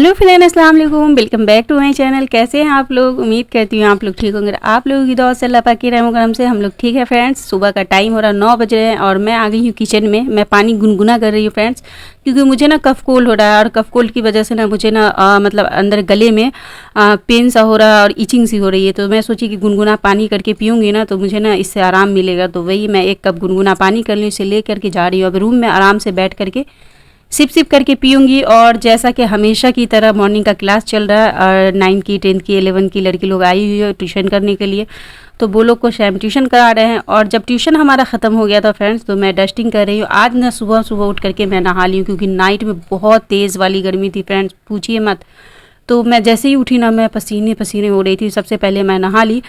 Hello friend, अस्सलाम वालेकुम। Welcome back to my channel. कैसे हैं आप लोग? उम्मीद करती हूँ आप लोग ठीक होंगे। आप लोगों की दुआ से अल्लाह पाक की रहम करम से हम लोग ठीक है फ्रेंड्स। सुबह का टाइम हो रहा 9 बज रहे हैं और मैं आ गई हूँ किचन में। मैं पानी गुनगुना कर रही हूँ फ्रेंड्स, क्योंकि मुझे ना कफ कोल्ड हो रहा है और कफ कोल्ड की वजह से ना मुझे ना मतलब अंदर गले में पेन सा हो रहा है और इचिंग सी हो रही है। तो मैं सोची कि गुनगुना पानी करके पीऊँगी ना तो मुझे ना इससे आराम मिलेगा। तो वही मैं 1 कप गुनगुना पानी कर लूँ, इसे ले करके जा रही हूँ। अब रूम में आराम से बैठ करके सिप सिप करके पीऊँगी। और जैसा कि हमेशा की तरह मॉर्निंग का क्लास चल रहा है और 9 की 10 की 11 की लड़की लोग आई हुई है ट्यूशन करने के लिए। तो वो लोग को शैम ट्यूशन करा रहे हैं। और जब ट्यूशन हमारा ख़त्म हो गया था फ्रेंड्स, तो मैं डस्टिंग कर रही हूँ। आज ना सुबह सुबह उठ करके मैं नहा ली हूँ, क्योंकि नाइट में बहुत तेज़ वाली गर्मी थी फ्रेंड्स, पूछिए मत। तो मैं जैसे ही उठी ना, मैं पसीने पसीने हो रही थी। सबसे पहले मैं नहा ली।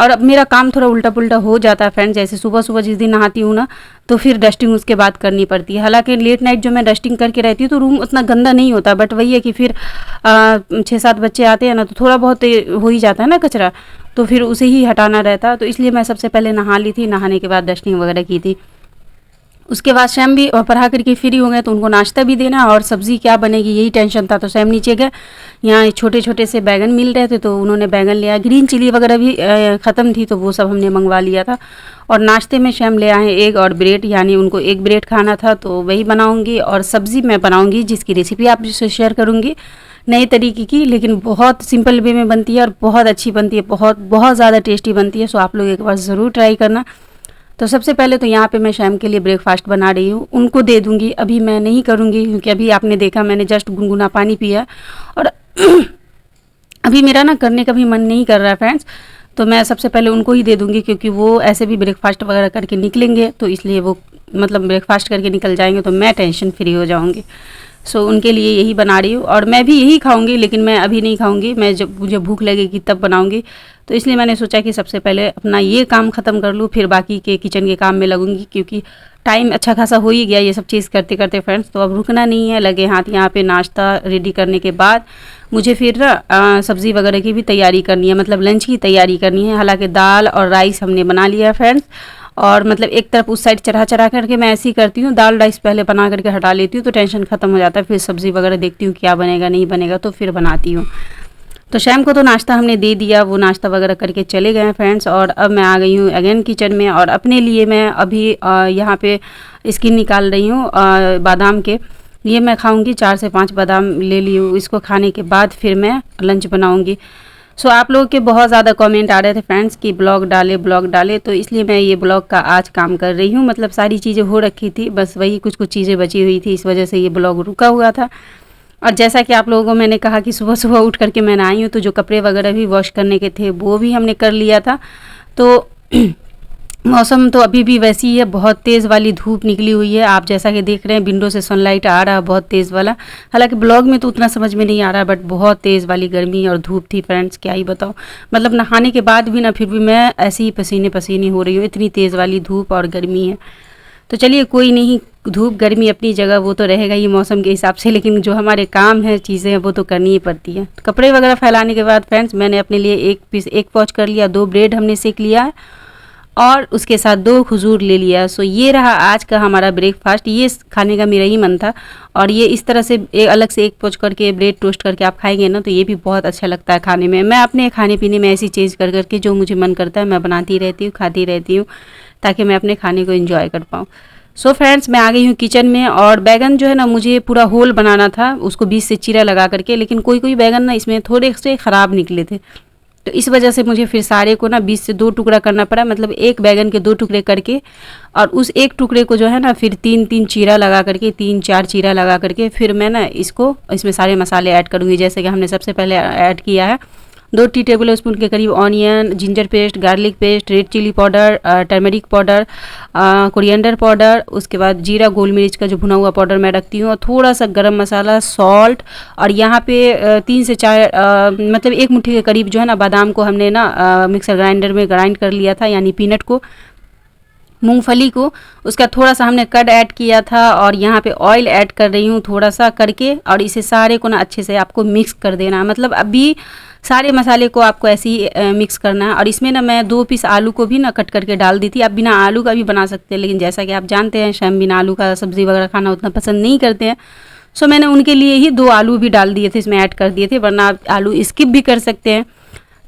और अब मेरा काम थोड़ा उल्टा पुल्टा हो जाता है फ्रेंड्स, जैसे सुबह सुबह जिस दिन नहाती हूँ ना तो फिर डस्टिंग उसके बाद करनी पड़ती है। हालांकि लेट नाइट जो मैं डस्टिंग करके रहती हूँ तो रूम उतना गंदा नहीं होता, बट वही है कि फिर 6-7 बच्चे आते हैं ना तो थोड़ा बहुत हो ही जाता है ना कचरा, तो फिर उसे ही हटाना रहता। तो इसलिए मैं सबसे पहले नहा ली थी, नहाने के बाद डस्टिंग वगैरह की थी। उसके बाद शैम भी पढ़ा करके फ्री हो गए, तो उनको नाश्ता भी देना और सब्ज़ी क्या बनेगी यही टेंशन था। तो शैम नीचे गए, यहाँ छोटे छोटे से बैगन मिल रहे थे तो उन्होंने बैगन लिया। ग्रीन चिली वगैरह भी ख़त्म थी तो वो सब हमने मंगवा लिया था। और नाश्ते में शैम ले आए एग और ब्रेड, यानी उनको एग ब्रेड खाना था तो वही बनाऊँगी। और सब्ज़ी मैं बनाऊँगी जिसकी रेसिपी आपसे शेयर करूँगी नए तरीके की, लेकिन बहुत सिंपल वे में बनती है और बहुत अच्छी बनती है, बहुत बहुत ज़्यादा टेस्टी बनती है। सो आप लोग एक बार ज़रूर ट्राई करना। तो सबसे पहले तो यहाँ पे मैं शाम के लिए ब्रेकफास्ट बना रही हूँ, उनको दे दूँगी। अभी मैं नहीं करूँगी क्योंकि अभी आपने देखा मैंने जस्ट गुनगुना पानी पिया और अभी मेरा ना करने का भी मन नहीं कर रहा है फ्रेंड्स। तो मैं सबसे पहले उनको ही दे दूँगी, क्योंकि वो ऐसे भी ब्रेकफास्ट वगैरह करके निकलेंगे, तो इसलिए वो मतलब ब्रेकफास्ट करके निकल जाएंगे तो मैं टेंशन फ्री हो जाऊँगी। सो उनके लिए यही बना रही हूँ और मैं भी यही खाऊंगी, लेकिन मैं अभी नहीं खाऊंगी, मैं जब मुझे भूख लगेगी तब बनाऊंगी। तो इसलिए मैंने सोचा कि सबसे पहले अपना ये काम ख़त्म कर लूँ, फिर बाकी के किचन के काम में लगूंगी, क्योंकि टाइम अच्छा खासा हो ही गया ये सब चीज़ करते करते फ्रेंड्स। तो अब रुकना नहीं है, लगे हाथ। यहाँ पे नाश्ता रेडी करने के बाद मुझे फिर ना सब्ज़ी वगैरह की भी तैयारी करनी है, मतलब लंच की तैयारी करनी है। हालाँकि दाल और राइस हमने बना लिया है फ्रेंड्स, और मतलब एक तरफ उस साइड चढ़ा चढ़ा करके मैं ऐसे ही करती हूँ, दाल राइस पहले बना करके हटा लेती हूँ तो टेंशन ख़त्म हो जाता है। फिर सब्ज़ी वगैरह देखती हूँ क्या बनेगा नहीं बनेगा तो फिर बनाती हूँ। तो शाम को तो नाश्ता हमने दे दिया, वो नाश्ता वगैरह करके चले गए फ्रेंड्स। और अब मैं आ गई हूँ अगेन किचन में और अपने लिए मैं अभी यहाँ पे स्किन निकाल रही हूँ बादाम के। ये मैं खाऊँगी, 4 से 5 बादाम ले ली हूँ। इसको खाने के बाद फिर मैं लंच बनाऊँगी। सो आप लोगों के बहुत ज़्यादा कमेंट आ रहे थे फ्रेंड्स कि ब्लॉग डाले, तो इसलिए मैं ये ब्लॉग का आज काम कर रही हूँ। मतलब सारी चीज़ें हो रखी थी, बस वही कुछ कुछ चीज़ें बची हुई थी, इस वजह से ये ब्लॉग रुका हुआ था। और जैसा कि आप लोगों को मैंने कहा कि सुबह सुबह उठ करके मैं आई हूँ, तो जो कपड़े वगैरह भी वॉश करने के थे वो भी हमने कर लिया था। तो मौसम तो अभी भी वैसी ही है, बहुत तेज़ वाली धूप निकली हुई है। आप जैसा कि देख रहे हैं विंडो से सनलाइट आ रहा है बहुत तेज़ वाला। हालांकि ब्लॉग में तो उतना समझ में नहीं आ रहा, बट बहुत तेज़ वाली गर्मी और धूप थी फ्रेंड्स, क्या ही बताऊँ। मतलब नहाने के बाद भी ना फिर भी मैं ऐसे ही पसीने पसीने हो रही हूँ, इतनी तेज़ वाली धूप और गर्मी है। तो चलिए कोई नहीं, धूप गर्मी अपनी जगह वो तो रहेगा ही मौसम के हिसाब से, लेकिन जो हमारे काम है चीज़ें हैं वो तो करनी ही पड़ती है। तो कपड़े वगैरह फैलाने के बाद फ्रेंड्स मैंने अपने लिए एक पॉच कर लिया, 2 ब्रेड हमने सेक लिया है और उसके साथ 2 खजूर ले लिया। सो ये रहा आज का हमारा ब्रेकफास्ट। ये खाने का मेरा ही मन था और ये इस तरह से अलग से एक पोच करके ब्रेड टोस्ट करके आप खाएंगे ना तो ये भी बहुत अच्छा लगता है खाने में। मैं अपने खाने पीने में ऐसी चीज़ कर करके जो मुझे मन करता है मैं बनाती रहती हूँ, खाती रहती हूँ, ताकि मैं अपने खाने को एंजॉय कर पाऊँ। सो फ्रेंड्स मैं आ गई हूँ किचन में और बैगन जो है ना मुझे पूरा होल बनाना था, उसको बीच से चीरा लगा करके, लेकिन कोई कोई बैगन ना इसमें थोड़े से ख़राब निकले थे, तो इस वजह से मुझे फिर सारे को ना 20 से 2 टुकड़ा करना पड़ा। मतलब एक बैगन के 2 टुकड़े करके और उस एक टुकड़े को जो है ना फिर 3-3 चीरा लगा करके, 3-4 चीरा लगा करके फिर मैं ना इसमें सारे मसाले ऐड करूँगी। जैसे कि हमने सबसे पहले ऐड किया है 2 टी टेबल स्पून के करीब onion, ginger paste, garlic paste, red chilli powder, turmeric powder, coriander powder, उसके बाद जीरा गोल मिर्च का जो भुना हुआ पाउडर मैं रखती हूँ, और थोड़ा सा गरम मसाला, सॉल्ट। और यहाँ पे 3 से 4 मतलब 1 मुट्ठी के करीब जो है ना बादाम को हमने ना मिक्सर ग्राइंडर में ग्राइंड कर लिया था, यानी पीनट को, मूंगफली को, उसका थोड़ा सा हमने कर्ड ऐड किया था। और यहाँ पे ऑयल ऐड कर रही हूँ थोड़ा सा करके, और इसे सारे को ना अच्छे से आपको मिक्स कर देना है। मतलब अभी सारे मसाले को आपको ऐसे ही मिक्स करना है। और इसमें ना मैं 2 पीस आलू को भी ना कट करके डाल दी थी। आप बिना आलू का भी बना सकते हैं, लेकिन जैसा कि आप जानते हैं शैम बिना आलू का सब्ज़ी वगैरह खाना उतना पसंद नहीं करते हैं, सो मैंने उनके लिए ही 2 आलू भी डाल दिए थे, इसमें ऐड कर दिए थे, वरना आप आलू स्किप भी कर सकते हैं।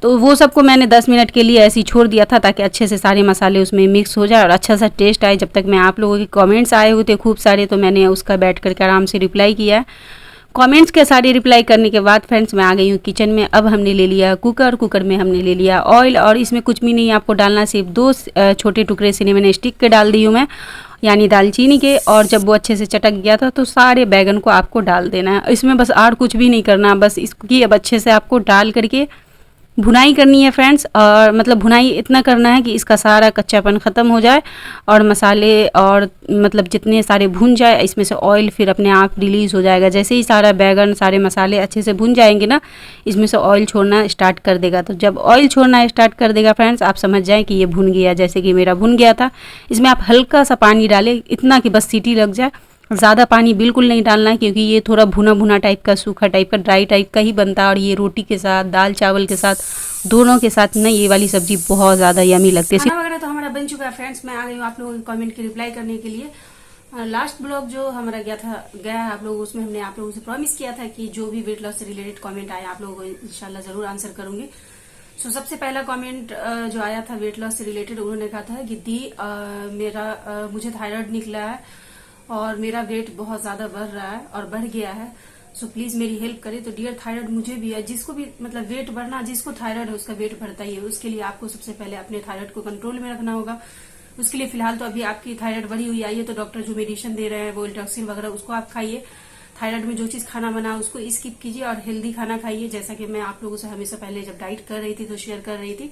तो वो सबको मैंने 10 मिनट के लिए ऐसे ही छोड़ दिया था ताकि अच्छे से सारे मसाले उसमें मिक्स हो जाए और अच्छा सा टेस्ट आए। जब तक मैं आप लोगों के कमेंट्स आए हुए थे खूब सारे, तो मैंने उसका बैठ करके आराम से रिप्लाई किया। कमेंट्स के सारे रिप्लाई करने के बाद फ्रेंड्स मैं आ गई हूँ किचन में। अब हमने ले लिया कुकर में हमने ले लिया ऑयल, और इसमें कुछ भी नहीं आपको डालना, सिर्फ 2 छोटे टुकड़े सिनेमन स्टिक के डाल दी हूँ मैं, यानी दालचीनी के। और जब वो अच्छे से चटक गया था तो सारे बैगन को आपको डाल देना है इसमें, बस और कुछ भी नहीं करना, बस इसकी अब अच्छे से आपको डाल करके भुनाई करनी है फ्रेंड्स। और मतलब भुनाई इतना करना है कि इसका सारा कच्चापन ख़त्म हो जाए और मसाले और मतलब जितने सारे भुन जाए, इसमें से ऑयल फिर अपने आप रिलीज़ हो जाएगा। जैसे ही सारा बैगन सारे मसाले अच्छे से भुन जाएंगे ना, इसमें से ऑयल छोड़ना स्टार्ट कर देगा। तो जब ऑयल छोड़ना स्टार्ट कर देगा फ्रेंड्स, आप समझ जाएँ कि ये भुन गया, जैसे कि मेरा भुन गया था। इसमें आप हल्का सा पानी डालें, इतना कि बस सीटी लग जाए, ज़्यादा पानी बिल्कुल नहीं डालना है, क्योंकि ये थोड़ा भुना भुना टाइप का, सूखा टाइप का, ड्राई टाइप का ही बनता है। और ये रोटी के साथ, दाल चावल के साथ, दोनों के साथ ना ये वाली सब्जी बहुत ज़्यादा यमी लगती है। खाना वगैरह तो हमारा बन चुका है फ्रेंड्स। मैं आ गई हूँ आप लोगों के कमेंट के रिप्लाई करने के लिए। लास्ट ब्लॉग जो हमारा गया है आप लोग, उसमें हमने आप लोगों से प्रॉमिस किया था कि जो भी वेट लॉस से रिलेटेड कमेंट आया आप लोगों को इंशाल्लाह जरूर आंसर करूंगी। सो सबसे पहला कमेंट जो आया था वेट लॉस से रिलेटेड, उन्होंने कहा था कि दी मुझे थायराइड निकला है और मेरा वेट बहुत ज्यादा बढ़ रहा है और बढ़ गया है, सो प्लीज मेरी हेल्प करें। तो डियर, थायराइड मुझे भी है, जिसको भी मतलब वेट बढ़ना, जिसको थायराइड है उसका वेट बढ़ता ही है। उसके लिए आपको सबसे पहले अपने थायराइड को कंट्रोल में रखना होगा। उसके लिए फिलहाल तो अभी आपकी थायराइड बढ़ी हुई आई है, तो डॉक्टर जो मेडिसिन दे रहे हैं वो इंटॉक्सिन वगैरह उसको आप खाइए। थायराइड में जो चीज खाना बना उसको स्किप कीजिए और हेल्दी खाना खाइए, जैसा कि मैं आप लोगों से हमेशा पहले जब डाइट कर रही थी तो शेयर कर रही थी।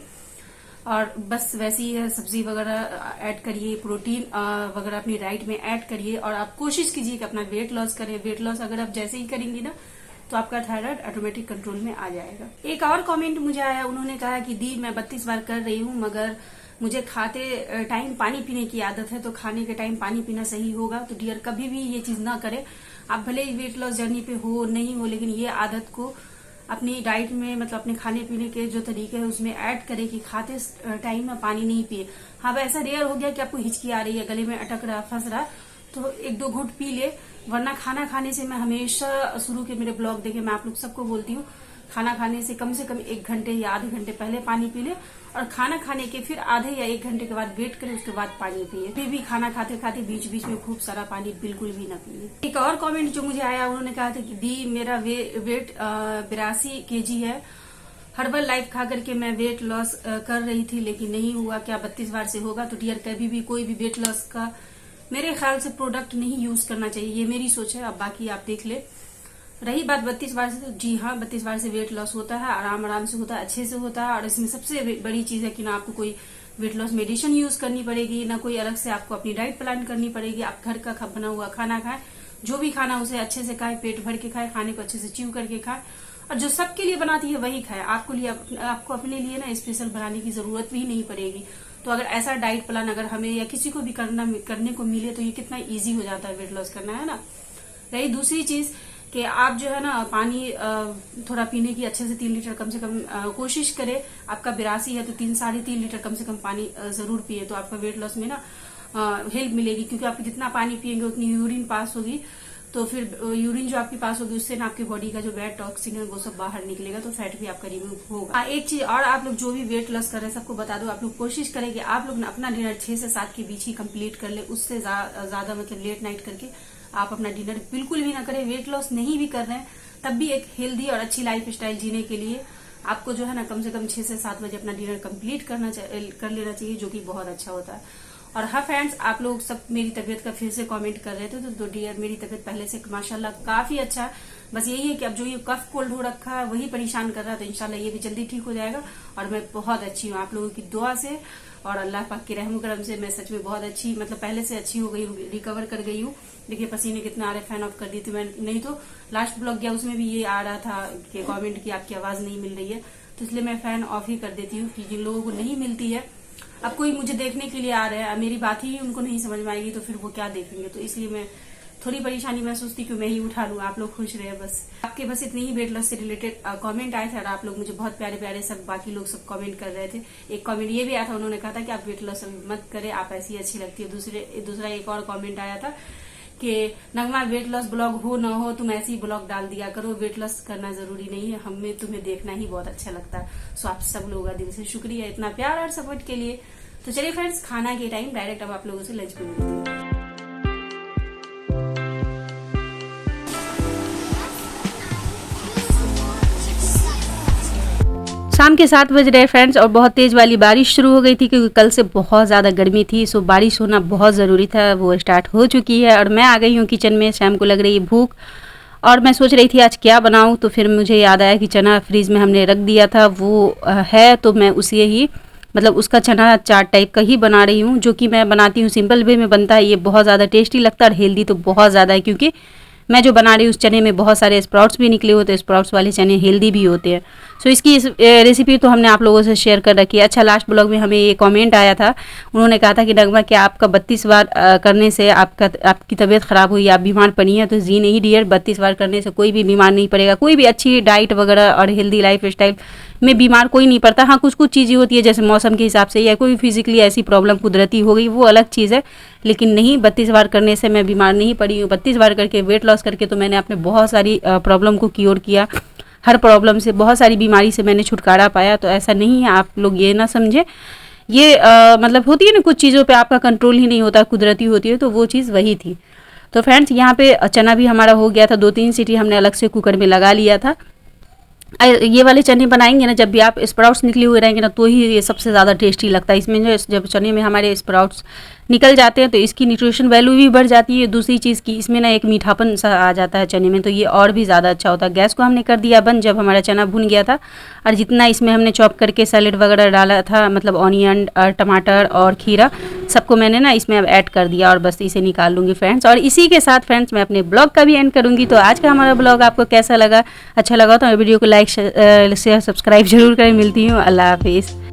और बस वैसे ही सब्जी वगैरह ऐड करिए, प्रोटीन वगैरह अपनी डाइट में ऐड करिए और आप कोशिश कीजिए कि अपना वेट लॉस करें। वेट लॉस अगर आप जैसे ही करेंगी ना, तो आपका थायराइड ऑटोमेटिक कंट्रोल में आ जाएगा। एक और कमेंट मुझे आया, उन्होंने कहा कि दी मैं 32 बार कर रही हूँ, मगर मुझे खाते टाइम पानी पीने की आदत है, तो खाने के टाइम पानी पीना सही होगा? तो डियर, कभी भी ये चीज ना करें। आप भले ही वेट लॉस जर्नी पे हो नहीं हो, लेकिन ये आदत को अपनी डाइट में, मतलब अपने खाने पीने के जो तरीके है उसमें ऐड करें कि खाते टाइम में पानी नहीं पिए। हाँ, ऐसा रेयर हो गया कि आपको हिचकी आ रही है, गले में अटक रहा, फंस रहा, तो 1-2 घूंट पी ले। वरना खाना खाने से, मैं हमेशा शुरू के मेरे ब्लॉग देखे मैं आप लोग सबको बोलती हूँ, खाना खाने से कम 1 घंटे या आधे घंटे पहले पानी पी ले, और खाना खाने के फिर आधे या 1 घंटे के बाद वेट करें, उसके बाद पानी पिए। फिर भी खाना खाते खाते बीच बीच में खूब सारा पानी बिल्कुल भी न पिए। एक और कमेंट जो मुझे आया, उन्होंने कहा था कि दी मेरा वेट 82 kg है, हर्बल लाइफ खा करके मैं वेट लॉस कर रही थी लेकिन नहीं हुआ, क्या 32 बार से होगा? तो डियर, कभी भी कोई भी वेट लॉस का मेरे ख्याल से प्रोडक्ट नहीं यूज करना चाहिए, ये मेरी सोच है। अब बाकी आप देख ले। रही बात 32 बार से, तो जी हाँ, 32 बार से वेट लॉस होता है, आराम से होता है, अच्छे से होता है। और इसमें सबसे बड़ी चीज है कि ना आपको कोई वेट लॉस मेडिसिन यूज करनी पड़ेगी, ना कोई अलग से आपको अपनी डाइट प्लान करनी पड़ेगी। आप घर का बना हुआ खाना खाएं, जो भी खाना उसे अच्छे से खाएं, पेट भर के खाएं, खाने को अच्छे से च्यू करके खाएं, और जो सबके लिए बनाती है वही खाएं। आपको अपने लिए ना स्पेशल बनाने की जरूरत भी नहीं पड़ेगी। तो अगर ऐसा डाइट प्लान अगर हमें या किसी को भी करने को मिले, तो ये कितना इजी हो जाता है वेट लॉस करना, है ना। रही दूसरी चीज कि आप जो है ना पानी थोड़ा पीने की अच्छे से 3 लीटर कम से कम कोशिश करें। आपका 82 है तो 3-3.5 लीटर कम से कम पानी जरूर पिए, तो आपका वेट लॉस में ना हेल्प मिलेगी। क्योंकि आप जितना पानी पिएंगे उतनी यूरिन पास होगी, तो फिर यूरिन जो आपकी पास होगी उससे ना आपकी बॉडी का जो बैड टॉक्सिन है वो सब बाहर निकलेगा, तो फैट भी आपका रिमूव होगा। एक चीज और, आप लोग जो भी वेट लॉस कर रहे हैं सबको बता दो, आप लोग कोशिश करें कि आप लोग अपना डिनर 6 से 7 के बीच ही कंप्लीट कर ले। उससे ज्यादा मतलब लेट नाइट करके आप अपना डिनर बिल्कुल भी ना करें। वेट लॉस नहीं भी कर रहे हैं तब भी एक हेल्दी और अच्छी लाइफ स्टाइल जीने के लिए आपको जो है ना कम से कम 6 से 7 बजे अपना डिनर कंप्लीट कर लेना चाहिए, जो कि बहुत अच्छा होता है। और हाँ फ्रेंड्स, आप लोग सब मेरी तबीयत का फिर से कमेंट कर रहे थे, तो डियर मेरी तबीयत पहले से माशाल्लाह काफी अच्छा है। बस यही है कि अब जो ये कफ कोल्ड हो रखा है वही परेशान कर रहा है, तो इंशाल्लाह ये भी जल्दी ठीक हो जाएगा। और मैं बहुत अच्छी हूँ आप लोगों की दुआ से और अल्लाह पाक के रहम करम से। मैं सच में बहुत अच्छी, मतलब पहले से अच्छी हो गई हूँ, रिकवर कर गई हूँ। देखिए पसीने कितना आ रहे, फैन ऑफ कर दी थी मैं, नहीं तो लास्ट ब्लॉग गया उसमें भी ये आ रहा था कि कमेंट की आपकी आवाज नहीं मिल रही है, तो इसलिए मैं फैन ऑफ ही कर देती हूँ कि जिन लोगों को नहीं मिलती है, अब कोई मुझे देखने के लिए आ रहे हैं, मेरी बात ही उनको नहीं समझ में आएगी तो फिर वो क्या देखेंगे। तो इसलिए मैं थोड़ी परेशानी महसूस थी कि मैं ही उठा लूं, आप लोग खुश रहे। बस आपके बस इतने ही वेट लॉस से रिलेटेड कमेंट आए थे और आप लोग मुझे बहुत प्यारे प्यारे सब बाकी लोग सब कमेंट कर रहे थे। एक कमेंट ये भी आया था, उन्होंने कहा था कि आप वेट लॉस मत करें, आप ऐसी अच्छी लगती है। दूसरा एक और कमेंट आया था कि नगमा वेट लॉस ब्लॉग हो ना हो तुम ऐसे ही ब्लॉग डाल दिया करो, वेट लॉस करना जरूरी नहीं है, हमें तुम्हें देखना ही बहुत अच्छा लगता है। सो आप सब लोगों का दिल से शुक्रिया इतना प्यार और सपोर्ट के लिए। तो चलिए फ्रेंड्स, खाना के टाइम डायरेक्ट अब आप लोगों से लंच पे मिलती हूँ। शाम के 7 बज रहे फ्रेंड्स और बहुत तेज़ वाली बारिश शुरू हो गई थी क्योंकि कल से बहुत ज़्यादा गर्मी थी। सो बारिश होना बहुत ज़रूरी था, वो स्टार्ट हो चुकी है और मैं आ गई हूँ किचन में। शाम को लग रही है भूख और मैं सोच रही थी आज क्या बनाऊँ, तो फिर मुझे याद आया कि चना फ्रीज में हमने रख दिया था, वो है तो मैं उसे ही मतलब उसका चना चाट टाइप का ही बना रही हूँ, जो कि मैं बनाती हूँ सिंपल वे में बनता है। ये बहुत ज़्यादा टेस्टी लगता है और हेल्दी तो बहुत ज़्यादा है, क्योंकि मैं जो बना रही हूँ उस चने में बहुत सारे स्प्राउट्स भी निकले होते हैं, स्प्राउट्स वाले चने हेल्दी भी होते हैं। सो इसकी रेसिपी तो हमने आप लोगों से शेयर कर रखी है। अच्छा, लास्ट ब्लॉग में हमें ये कमेंट आया था, उन्होंने कहा था कि नगमा क्या आपका 32 बार करने से आपकी तबीयत ख़राब हुई, आप बीमार पड़ी हैं? तो जी नहीं डियर, 32 बार करने से कोई भी बीमार नहीं पड़ेगा। कोई भी अच्छी डाइट वगैरह और हेल्दी लाइफ स्टाइल में बीमार कोई नहीं पड़ता। हाँ, कुछ कुछ चीज़ें होती है जैसे मौसम के हिसाब से या कोई फिजिकली ऐसी प्रॉब्लम कुदरती हो गई, वो अलग चीज़ है, लेकिन नहीं 32 बार करने से मैं बीमार नहीं पड़ी हूँ। 32 बार करके वेट लॉस करके तो मैंने अपने बहुत सारी प्रॉब्लम को क्योर किया, हर प्रॉब्लम से, बहुत सारी बीमारी से मैंने छुटकारा पाया। तो ऐसा नहीं है, आप लोग ये ना समझे, ये मतलब होती है ना कुछ चीज़ों पे आपका कंट्रोल ही नहीं होता, कुदरती होती है, तो वो चीज़ वही थी। तो फ्रेंड्स, यहाँ पे चना भी हमारा हो गया था, 2-3 सीटी हमने अलग से कुकर में लगा लिया था। ये वाले चने बनाएंगे ना, जब भी आप स्प्राउट्स निकले हुए रहेंगे ना, तो ही ये सबसे ज़्यादा टेस्टी लगता है। इसमें जो जब चने में हमारे स्प्राउट्स निकल जाते हैं तो इसकी न्यूट्रिशन वैल्यू भी बढ़ जाती है। दूसरी चीज़ की इसमें ना एक मीठापन सा आ जाता है चने में, तो ये और भी ज़्यादा अच्छा होता है। गैस को हमने कर दिया बंद जब हमारा चना भुन गया था, और जितना इसमें हमने चॉप करके सैलेड वगैरह डाला था, मतलब ऑनियन और टमाटर और खीरा, सबको मैंने ना इसमें अब ऐड कर दिया और बस इसे निकाल लूँगी फ्रेंड्स। और इसी के साथ फ्रेंड्स मैं अपने ब्लॉग का भी एंड करूँगी। तो आज का हमारा ब्लॉग आपको कैसा लगा? अच्छा लगा तो वीडियो को लाइक शेयर सब्सक्राइब जरूर करें। मिलती हूँ, अल्लाह हाफिज़।